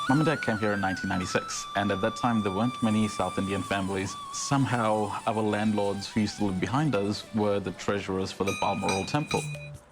Mum and Dad came here in 1996, and at that time there weren't many South Indian families. Somehow our landlords who used to live behind us were the treasurers for the Balmoral Temple.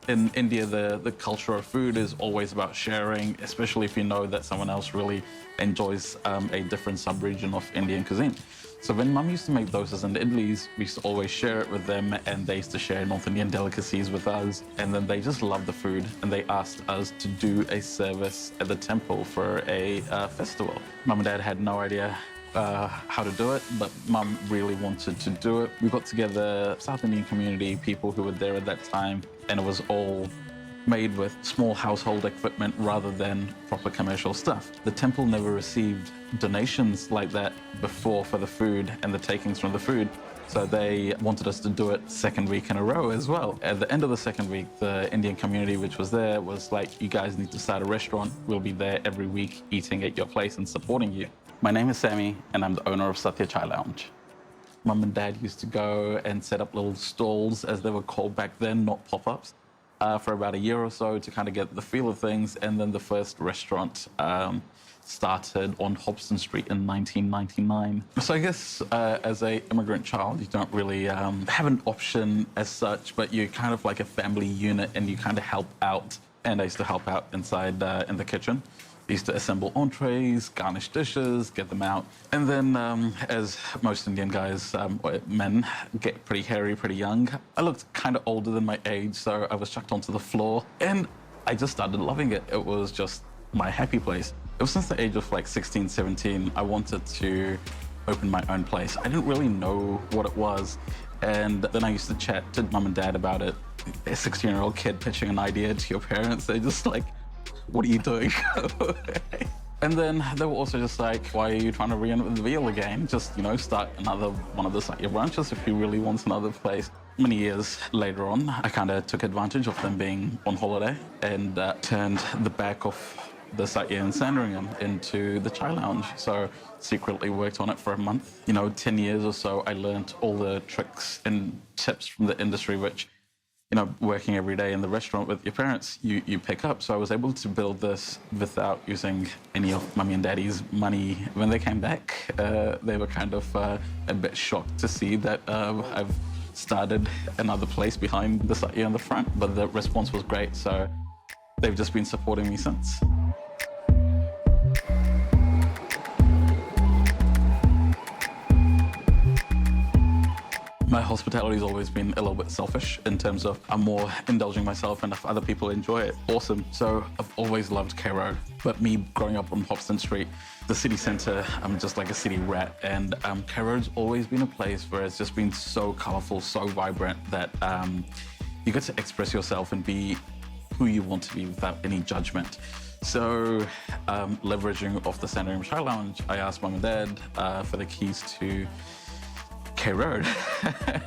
In India, the culture of food is always about sharing, especially if you know that someone else really enjoys a different sub-region of Indian cuisine. So when Mum used to make dosas and idlis, we used to always share it with them, and they used to share North Indian delicacies with us. And then they just loved the food, and they asked us to do a service at the temple for a festival. Mum and Dad had no idea how to do it, but Mum really wanted to do it. We got together South Indian community, people who were there at that time, and it was all made with small household equipment rather than proper commercial stuff. The temple never received donations like that before for the food and the takings from the food, so they wanted us to do it second week in a row as well. At the end of the second week, the Indian community which was there was like, you guys need to start a restaurant. We'll be there every week eating at your place and supporting you. My name is Sammy, and I'm the owner of Satya Chai Lounge. Mum and Dad used to go and set up little stalls, as they were called back then, not pop-ups, for about a year or so to kind of get the feel of things. And then the first restaurant started on Hobson Street in 1999. So I guess as an immigrant child, you don't really have an option as such, but you're kind of like a family unit and you kind of help out. And I used to help out inside in the kitchen. I used to assemble entrees, garnish dishes, get them out. And then, as most Indian guys, or men, get pretty hairy pretty young. I looked kind of older than my age, so I was chucked onto the floor. And I just started loving it. It was just my happy place. It was since the age of like 16, 17, I wanted to open my own place. I didn't really know what it was. And then I used to chat to Mum and Dad about it. A 16-year-old kid pitching an idea to your parents, they're just like, what are you doing? And then they were also just like, why are you trying to reinvent the wheel again? Just, you know, start another one of the Satya branches if you really want another place. Many years later on, I kind of took advantage of them being on holiday and turned the back of the Satya in Sandringham into the Chai Lounge. So secretly worked on it for a month. You know, 10 years or so, I learned all the tricks and tips from the industry, which, you know, working every day in the restaurant with your parents, you pick up. So I was able to build this without using any of Mummy and Daddy's money. When they came back, they were kind of a bit shocked to see that I've started another place behind the Satya in the front, but the response was great. So they've just been supporting me since. My hospitality has always been a little bit selfish in terms of I'm more indulging myself, and if other people enjoy it, awesome. So I've always loved K Road, but me growing up on Hobson Street, the city centre, I'm just like a city rat, and K Road's always been a place where it's just been so colourful, so vibrant that you get to express yourself and be who you want to be without any judgment. So leveraging off the Sandringham Chai Lounge, I asked Mum and Dad for the keys to K Road.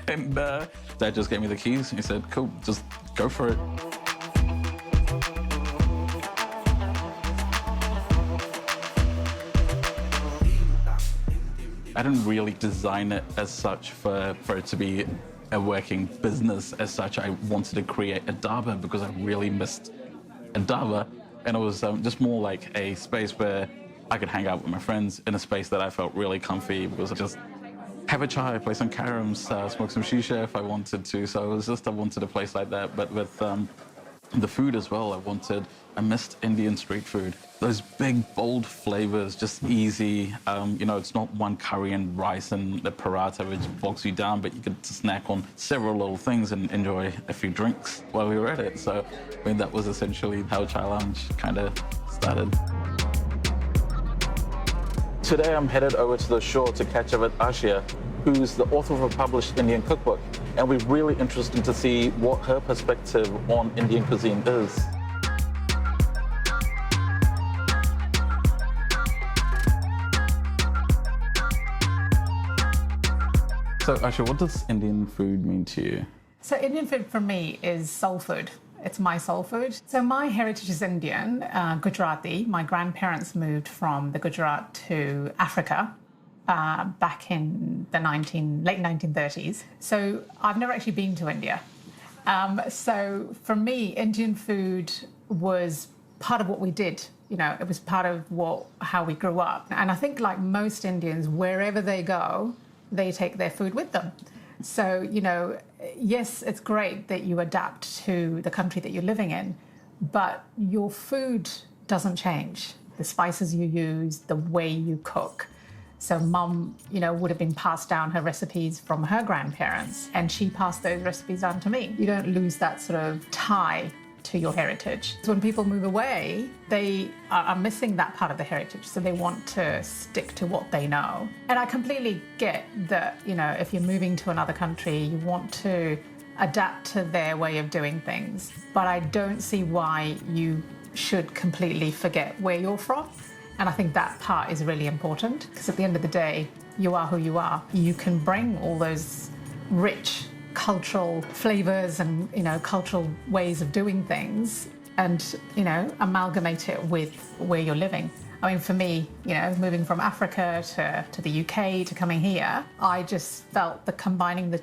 And Dad just gave me the keys and he said, cool, just go for it. I didn't really design it as such for it to be a working business as such. I wanted to create a dhaba because I really missed a dhaba, and it was just more like a space where I could hang out with my friends in a space that I felt really comfy, because I just have a chai, play some caroms, smoke some shisha if I wanted to. So it was just, I wanted a place like that. But with the food as well, I missed Indian street food. Those big, bold flavors, just easy. You know, it's not one curry and rice and the paratha which bogs you down, but you could snack on several little things and enjoy a few drinks while we were at it. So, I mean, that was essentially how Chai Lounge kind of started. Today I'm headed over to the shore to catch up with Ashia, who's the author of a published Indian cookbook, and we're really interested to see what her perspective on Indian cuisine is. So Ashia, what does Indian food mean to you? So Indian food for me is soul food. It's my soul food. So my heritage is Indian, Gujarati. My grandparents moved from the Gujarat to Africa back in the late 1930s. So I've never actually been to India. So for me, Indian food was part of what we did it was part of how we grew up. And I think like most Indians, wherever they go, they take their food with them. So, yes, it's great that you adapt to the country that you're living in, but your food doesn't change. The spices you use, the way you cook. So mum, would have been passed down her recipes from her grandparents, and she passed those recipes on to me. You don't lose that sort of tie to your heritage. So when people move away, they are missing that part of the heritage, so they want to stick to what they know. And I completely get that, if you're moving to another country, you want to adapt to their way of doing things. But I don't see why you should completely forget where you're from. And I think that part is really important, because at the end of the day, you are who you are. You can bring all those rich cultural flavors and, cultural ways of doing things and, amalgamate it with where you're living. I mean, for me, moving from Africa to the UK to coming here, I just felt that combining the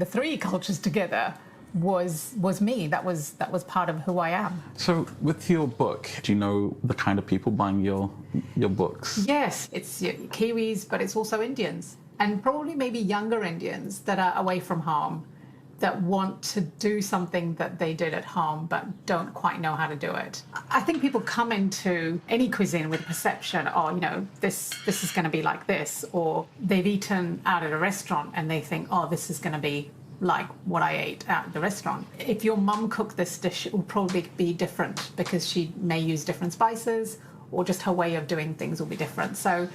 three cultures together was me. That was part of who I am. So with your book, do you know the kind of people buying your books? Yes, it's Kiwis, but it's also Indians. And probably maybe younger Indians that are away from home, that want to do something that they did at home but don't quite know how to do it. I think people come into any cuisine with a perception, this is going to be like this, or they've eaten out at a restaurant and they think, this is going to be like what I ate at the restaurant. If your mum cooked this dish, it will probably be different because she may use different spices, or just her way of doing things will be different. So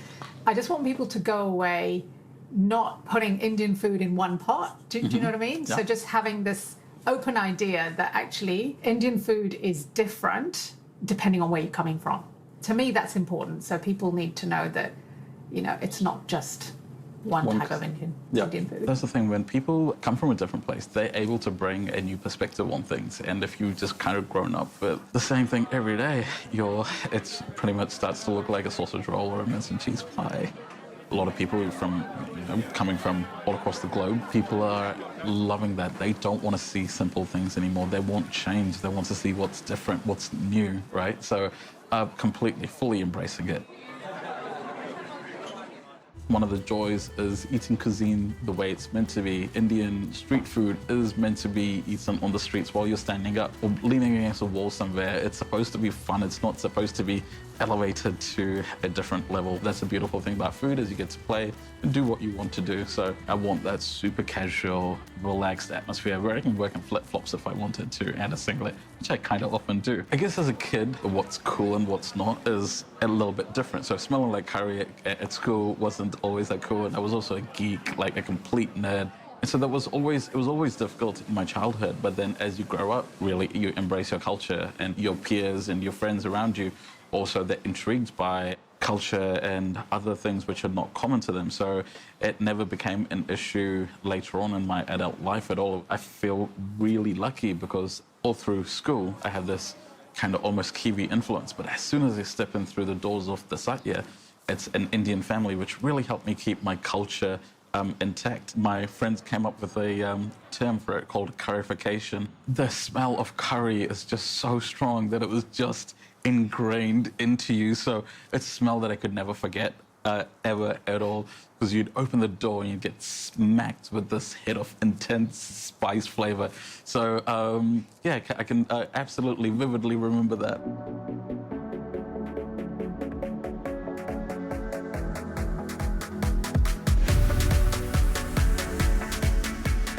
I just want people to go away not putting Indian food in one pot. Do you know what I mean? Yeah. So just having this open idea that actually Indian food is different depending on where you're coming from. To me, that's important. So people need to know that, it's not just one type of Indian food. That's the thing. When people come from a different place, they're able to bring a new perspective on things. And if you've just kind of grown up with the same thing every day, it pretty much starts to look like a sausage roll or a mince and cheese pie. A lot of people coming from all across the globe, people are loving that. They don't want to see simple things anymore. They want change. They want to see what's different, what's new, right? So completely, fully embracing it. One of the joys is eating cuisine the way it's meant to be. Indian street food is meant to be eaten on the streets while you're standing up or leaning against a wall somewhere. It's supposed to be fun. It's not supposed to be elevated to a different level. That's the beautiful thing about food, is you get to play and do what you want to do. So I want that super casual, relaxed atmosphere where I can work in flip-flops if I wanted to, and a singlet, which I kind of often do. I guess as a kid, what's cool and what's not is a little bit different. So smelling like curry at school wasn't always that cool, and I was also a geek, like a complete nerd. And so it was always difficult in my childhood. But then as you grow up, really, you embrace your culture, and your peers and your friends around you also, they're intrigued by culture and other things which are not common to them. So it never became an issue later on in my adult life at all. I feel really lucky because all through school, I have this kind of almost Kiwi influence. But as soon as I step in through the doors of the Satya, it's an Indian family, which really helped me keep my culture intact. My friends came up with a term for it called Curryfication. The smell of curry is just so strong that it was just ingrained into you. So it's a smell that I could never forget ever at all, because you'd open the door and you'd get smacked with this hit of intense spice flavor. So I can absolutely vividly remember that.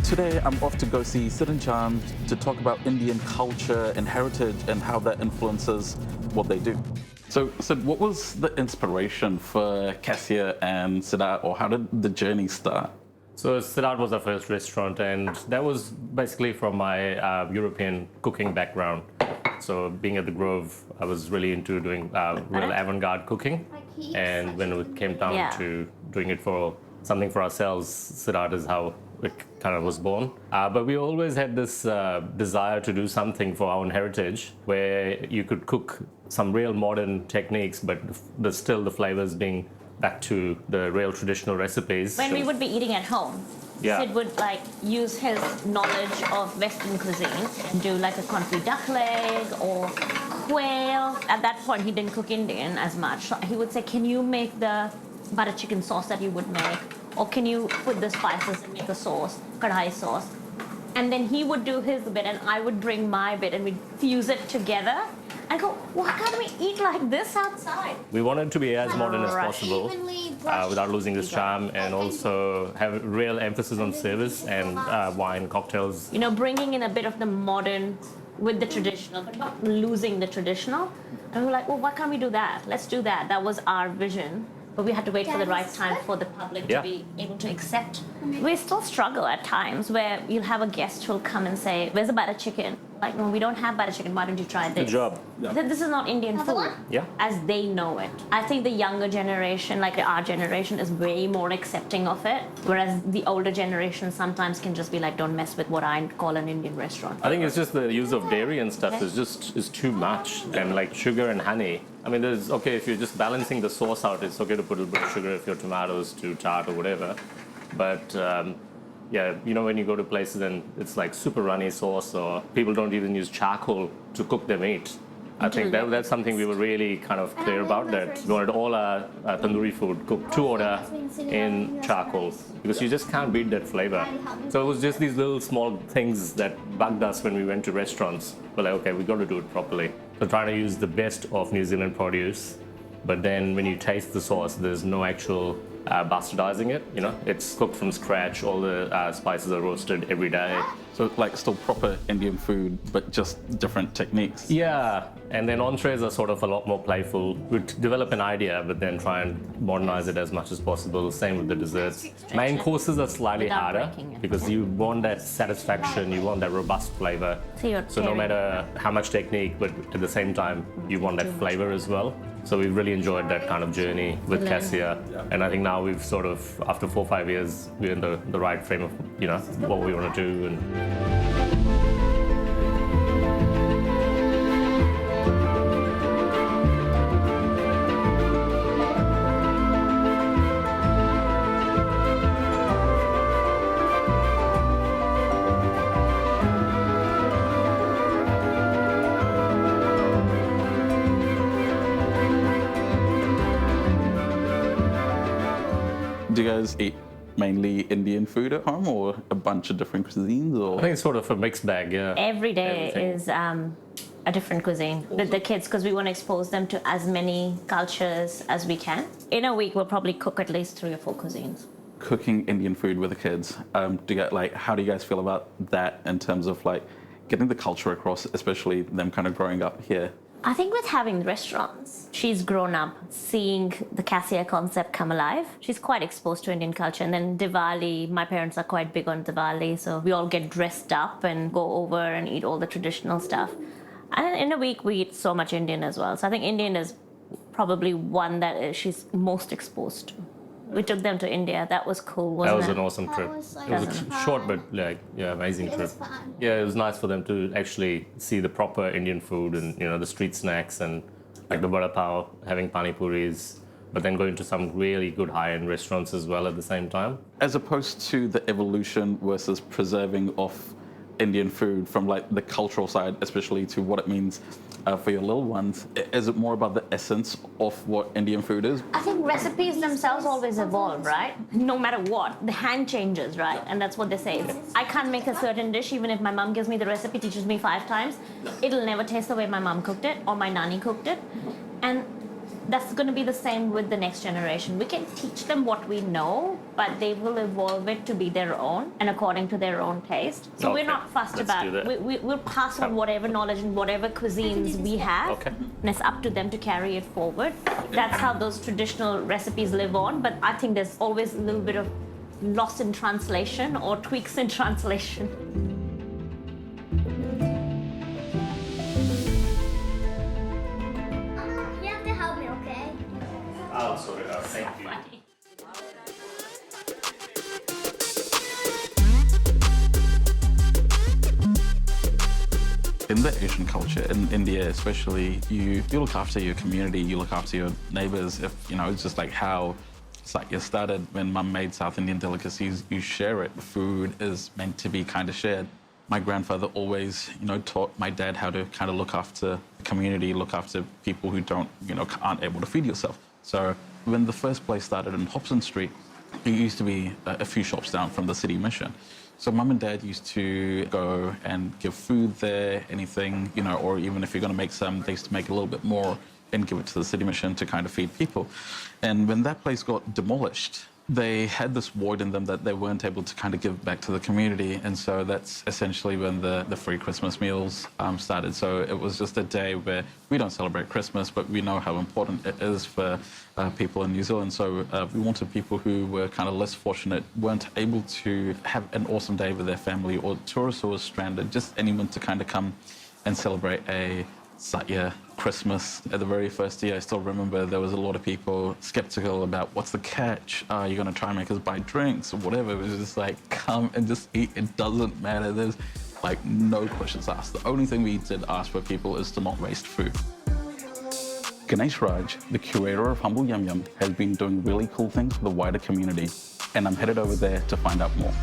Today, I'm off to go see Sid and Chand to talk about Indian culture and heritage and how that influences what they do. So, Sid, what was the inspiration for Cassia and Sidart, or how did the journey start? So Sidart was our first restaurant, and that was basically from my European cooking background. So being at the Grove, I was really into doing real avant-garde cooking. And when it came down to doing it for something for ourselves, Sidart is how it kind of was born. But we always had this desire to do something for our own heritage, where you could cook some real modern techniques, but still the flavors being back to the real traditional recipes. When we would be eating at home, Yeah. Sid would like use his knowledge of Western cuisine and do like a confit duck leg or quail. At that point, he didn't cook Indian as much. So he would say, "Can you make the butter chicken sauce that you would make, or can you put the spices and make a sauce, kadhai sauce?" And then he would do his bit, and I would bring my bit, and we'd fuse it together. And go, why can't we eat like this outside? We wanted to be as modern as Right. possible without losing this charm, and also have real emphasis on service and wine, cocktails. You know, bringing in a bit of the modern with the traditional, but not losing the traditional. And we were like, well, why can't we do that? Let's do that. That was our vision. But we had to wait for the right time for the public to be able to accept. We still struggle at times where you'll have a guest who'll come and say, where's the butter chicken? Like, no, we don't have butter chicken. Why don't you try this? Good job. Yeah. This is not Indian food Yeah. as they know it. I think the younger generation, like our generation, is way more accepting of it. Whereas the older generation sometimes can just be like, don't mess with what I call an Indian restaurant. I think it's just the use of dairy and stuff is too much, and like sugar and honey. I mean, there's okay if you're just balancing the sauce out. It's okay to put a little bit of sugar if your tomatoes too tart or whatever. But yeah, you know, when you go to places and it's like super runny sauce, or people don't even use charcoal to cook their meat. I think that's something we were really kind of clear about, that we wanted all our tandoori food cooked to order in charcoal, because you just can't beat that flavor. So it was just these little small things that bugged us when we went to restaurants. We're like, okay, we got to do it properly. So trying to use the best of New Zealand produce, but then when you taste the sauce, there's no actual bastardizing it. You know, it's cooked from scratch. All the spices are roasted every day. So like still proper Indian food, but just different techniques. Yeah, and then entrees are sort of a lot more playful. We'd develop an idea, but then try and modernize it as much as possible. Same with the desserts. Main courses are slightly Without harder breaking it. because you want that satisfaction, you want that robust flavor. So no matter how much technique, but at the same time, you want that flavor as well. So we've really enjoyed that kind of journey with Cassia. And I think now we've sort of, after 4 or 5 years, we're in the right frame of, you know, what we want to do. And Do you guys eat mainly Indian food at home, or a bunch of different cuisines? Or I think it's sort of a mixed bag, yeah. Every day Everything. is a different cuisine with the kids, because we want to expose them to as many cultures as we can. In a week, we'll probably cook at least 3 or 4 cuisines. cooking Indian food with the kids, how do you guys feel about that in terms of like getting the culture across, especially them kind of growing up here? I think with having restaurants, she's grown up seeing the Cassia concept come alive. She's quite exposed to Indian culture. And then Diwali, my parents are quite big on Diwali, so we all get dressed up and go over and eat all the traditional stuff. And in a week, we eat so much Indian as well. So I think Indian is probably one that she's most exposed to. We took them to India. That was cool, wasn't it? That was an awesome trip. It was a short but amazing trip. Yeah, it was nice for them to actually see the proper Indian food and, you know, the street snacks and like the vada pav, having pani puris, but then going to some really good high-end restaurants as well at the same time. As opposed to the evolution versus preserving of Indian food from like the cultural side, especially to what it means for your little ones, is it more about the essence of what Indian food is? I think recipes themselves always evolve, right? No matter what, the hand changes, right? And that's what they say. I can't make a certain dish, even if my mom gives me the recipe, teaches me 5 times, it'll never taste the way my mom cooked it or my nanny cooked it. And that's going to be the same with the next generation. We can teach them what we know, but they will evolve it to be their own and according to their own taste. So we're not fussed about it. We'll pass on whatever knowledge and whatever cuisines we have. Okay. And it's up to them to carry it forward. That's how those traditional recipes live on. But I think there's always a little bit of loss in translation or tweaks in translation. You have to help me, okay? I'll sort it out. Thank you. In the Asian culture, in India especially, you look after your community, you look after your neighbors. If you know, it's just like how Satya started. When Mum made South Indian delicacies, you share it. Food is meant to be kind of shared. My grandfather always, taught my dad how to kind of look after the community, look after people who don't, aren't able to feed yourself. So when the first place started in Hobson Street, it used to be a few shops down from the city mission. So Mum and Dad used to go and give food there, anything, or even if you're going to make some, they used to make a little bit more and give it to the city mission to kind of feed people. And when that place got demolished, they had this void in them that they weren't able to kind of give back to the community. And so that's essentially when the free Christmas meals started. So it was just a day where we don't celebrate Christmas, but we know how important it is for people in New Zealand. So we wanted people who were kind of less fortunate, weren't able to have an awesome day with their family, or tourists who were stranded, just anyone to kind of come and celebrate a Satya Christmas. At the very first year, I still remember there was a lot of people skeptical about what's the catch? Are you going to try and make us buy drinks or whatever? It was just like, come and just eat. It doesn't matter. There's like no questions asked. The only thing we did ask for people is to not waste food. Ganesh Raj, the curator of Humble Yum Yum, has been doing really cool things for the wider community, and I'm headed over there to find out more.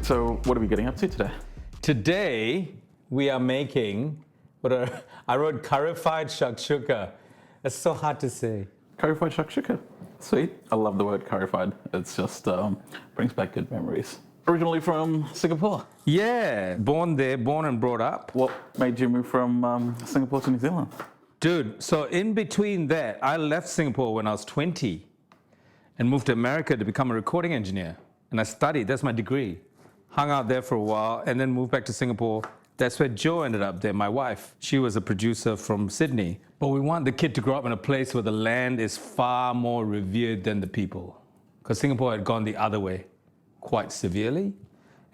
So what are we getting up to today? Today, we are making I wrote currified shakshuka. It's so hard to say. Currified shakshuka. Sweet. I love the word currified. It's just brings back good memories. Originally from Singapore. Yeah, born and brought up. What made you move from Singapore to New Zealand? Dude, so in between that, I left Singapore when I was 20 and moved to America to become a recording engineer. And I studied, that's my degree. Hung out there for a while and then moved back to Singapore. That's where Jo ended up there, my wife. She was a producer from Sydney. But we want the kid to grow up in a place where the land is far more revered than the people. Because Singapore had gone the other way quite severely.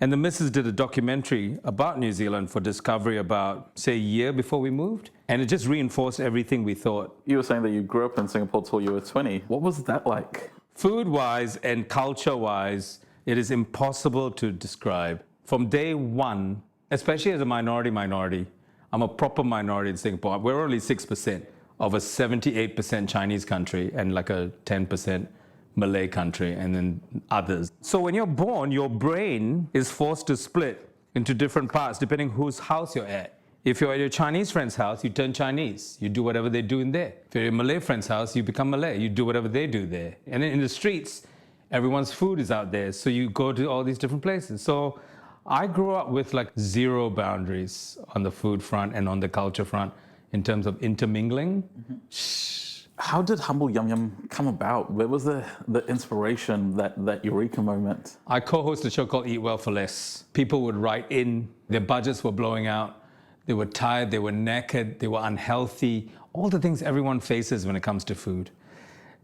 And the missus did a documentary about New Zealand for Discovery about, say, a year before we moved. And it just reinforced everything we thought. You were saying that you grew up in Singapore till you were 20. What was that like? Food-wise and culture-wise, it is impossible to describe. From day one, especially as a minority, I'm a proper minority in Singapore. We're only 6% of a 78% Chinese country and like a 10% Malay country and then others. So when you're born, your brain is forced to split into different parts depending whose house you're at. If you're at your Chinese friend's house, you turn Chinese. You do whatever they do in there. If you're at a Malay friend's house, you become Malay. You do whatever they do there. And then in the streets, everyone's food is out there, so you go to all these different places. So I grew up with like zero boundaries on the food front and on the culture front in terms of intermingling. Mm-hmm. How did Humble Yum Yum come about? Where was the inspiration, that eureka moment? I co-hosted a show called Eat Well for Less. People would write in, their budgets were blowing out, they were tired, they were naked, they were unhealthy, all the things everyone faces when it comes to food.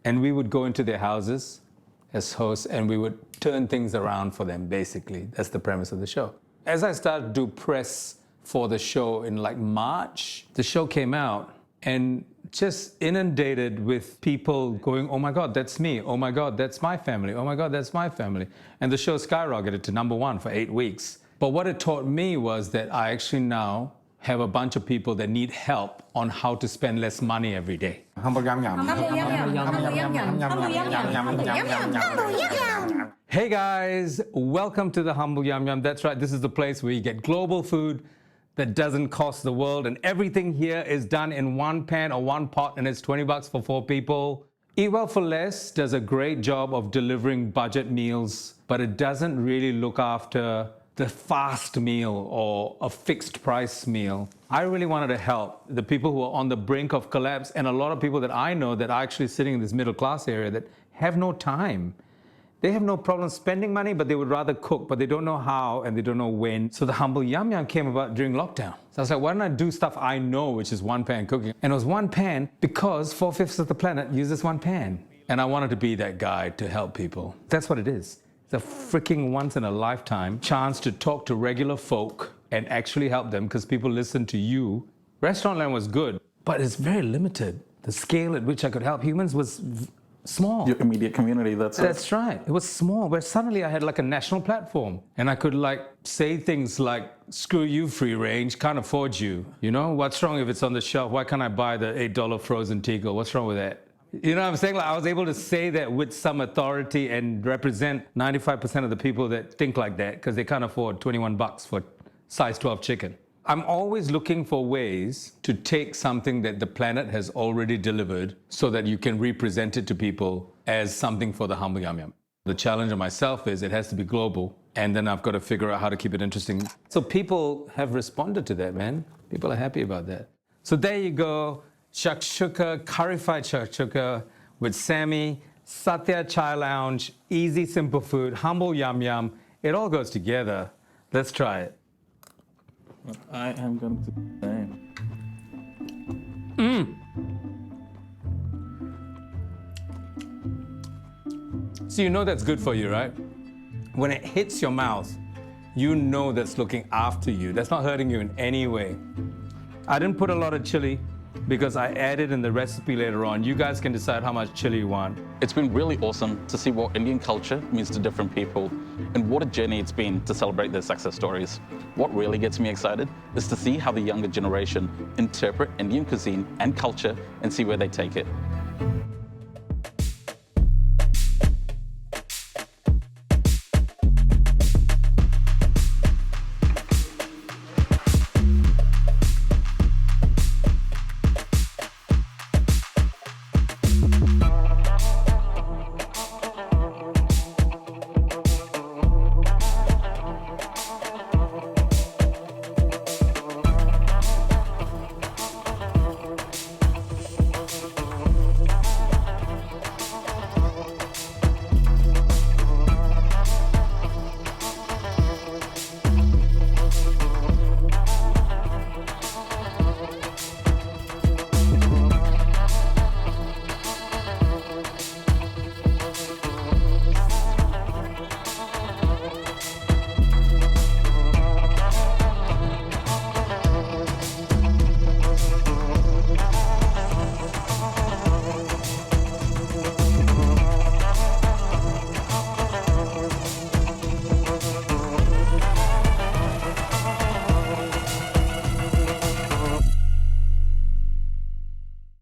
And we would go into their houses as hosts, and we would turn things around for them, basically. That's the premise of the show. As I started to do press for the show in like March, the show came out and just inundated with people going, oh my God, that's me. Oh my God, that's my family. Oh my God, that's my family. And the show skyrocketed to #1 for 8 weeks. But what it taught me was that I actually now have a bunch of people that need help on how to spend less money every day. Humble Yum Yum. Humble Yum Yum. Humble Yum Yum. Humble Yum Yum. Humble Yum Yum. Humble Yum Yum. Hey guys, welcome to the Humble Yum Yum. That's right, this is the place where you get global food that doesn't cost the world, and everything here is done in one pan or one pot, and it's $20 for 4 people. Eat Well for Less does a great job of delivering budget meals, but it doesn't really look after the fast meal or a fixed price meal. I really wanted to help the people who are on the brink of collapse, and a lot of people that I know that are actually sitting in this middle class area that have no time. They have no problem spending money, but they would rather cook, but they don't know how and they don't know when. So the Humble Yum Yum came about during lockdown. So I was like, why don't I do stuff I know, which is one pan cooking? And it was one pan because 4/5 of the planet uses one pan. And I wanted to be that guy to help people. That's what it is. It's a freaking once in a lifetime chance to talk to regular folk and actually help them, because people listen to you. Restaurantland was good, but it's very limited. The scale at which I could help humans was small. Your immediate community, that's it. That's right. It was small, where suddenly I had like a national platform and I could like say things like, screw you, free range, can't afford you. You know, what's wrong if it's on the shelf? Why can't I buy the $8 frozen Tico? What's wrong with that? You know what I'm saying? Like I was able to say that with some authority and represent 95% of the people that think like that because they can't afford 21 bucks for size 12 chicken. I'm always looking for ways to take something that the planet has already delivered so that you can represent it to people as something for the humble yum yum. The challenge of myself is it has to be global, and then I've got to figure out how to keep it interesting. So people have responded to that, man. People are happy about that. So there you go, shakshuka, curry-fried shakshuka with Sammy, Satya Chai Lounge, easy, simple food, humble yum yum. It all goes together. Let's try it. I am going to do the same. So you know that's good for you, right? When it hits your mouth, you know that's looking after you. That's not hurting you in any way. I didn't put a lot of chili because I added in the recipe later on. You guys can decide how much chili you want. It's been really awesome to see what Indian culture means to different people and what a journey it's been to celebrate their success stories. What really gets me excited is to see how the younger generation interpret Indian cuisine and culture and see where they take it.